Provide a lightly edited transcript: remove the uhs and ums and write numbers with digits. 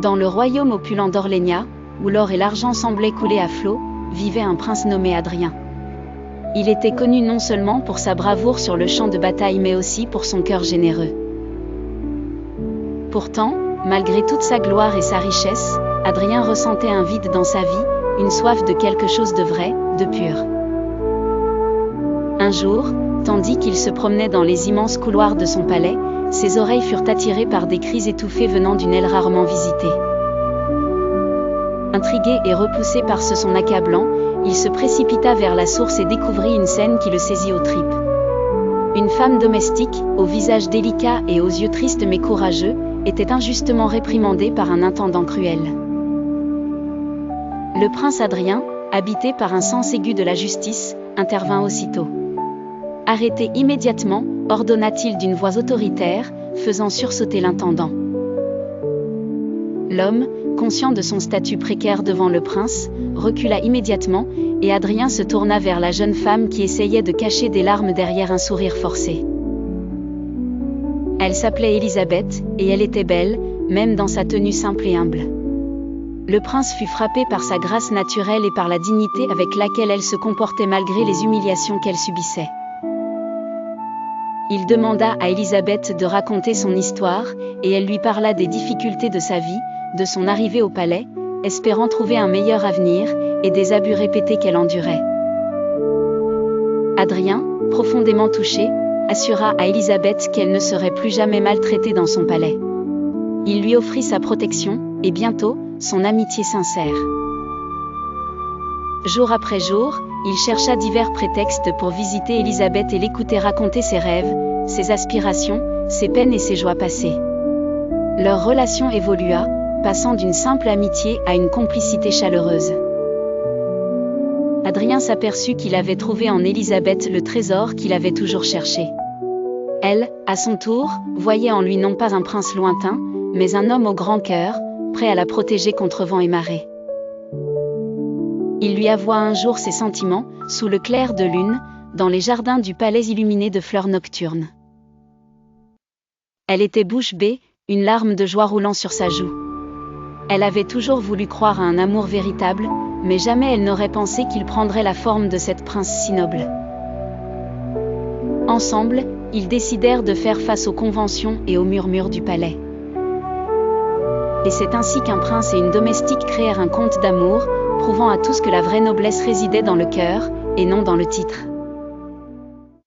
Dans le royaume opulent d'Orlénia, où l'or et l'argent semblaient couler à flot, vivait un prince nommé Adrien. Il était connu non seulement pour sa bravoure sur le champ de bataille mais aussi pour son cœur généreux. Pourtant, malgré toute sa gloire et sa richesse, Adrien ressentait un vide dans sa vie, une soif de quelque chose de vrai, de pur. Un jour, tandis qu'il se promenait dans les immenses couloirs de son palais, ses oreilles furent attirées par des cris étouffés venant d'une aile rarement visitée. Intrigué et repoussé par ce son accablant, il se précipita vers la source et découvrit une scène qui le saisit aux tripes. Une femme domestique, au visage délicat et aux yeux tristes mais courageux, était injustement réprimandée par un intendant cruel. Le prince Adrien, habité par un sens aigu de la justice, intervint aussitôt. « Arrêtez immédiatement », ordonna-t-il d'une voix autoritaire, faisant sursauter l'intendant. L'homme, conscient de son statut précaire devant le prince, recula immédiatement, et Adrien se tourna vers la jeune femme qui essayait de cacher des larmes derrière un sourire forcé. Elle s'appelait Élisabeth, et elle était belle, même dans sa tenue simple et humble. Le prince fut frappé par sa grâce naturelle et par la dignité avec laquelle elle se comportait malgré les humiliations qu'elle subissait. Il demanda à Élisabeth de raconter son histoire, et elle lui parla des difficultés de sa vie, de son arrivée au palais, espérant trouver un meilleur avenir, et des abus répétés qu'elle endurait. Adrien, profondément touché, assura à Élisabeth qu'elle ne serait plus jamais maltraitée dans son palais. Il lui offrit sa protection, et bientôt, son amitié sincère. Jour après jour, il chercha divers prétextes pour visiter Élisabeth et l'écouter raconter ses rêves, ses aspirations, ses peines et ses joies passées. Leur relation évolua, passant d'une simple amitié à une complicité chaleureuse. Adrien s'aperçut qu'il avait trouvé en Élisabeth le trésor qu'il avait toujours cherché. Elle, à son tour, voyait en lui non pas un prince lointain, mais un homme au grand cœur, prêt à la protéger contre vent et marée. Il lui avoua un jour ses sentiments, sous le clair de lune, dans les jardins du palais illuminés de fleurs nocturnes. Elle était bouche bée, une larme de joie roulant sur sa joue. Elle avait toujours voulu croire à un amour véritable, mais jamais elle n'aurait pensé qu'il prendrait la forme de cette prince si noble. Ensemble, ils décidèrent de faire face aux conventions et aux murmures du palais. Et c'est ainsi qu'un prince et une domestique créèrent un conte d'amour, prouvant à tous que la vraie noblesse résidait dans le cœur, et non dans le titre.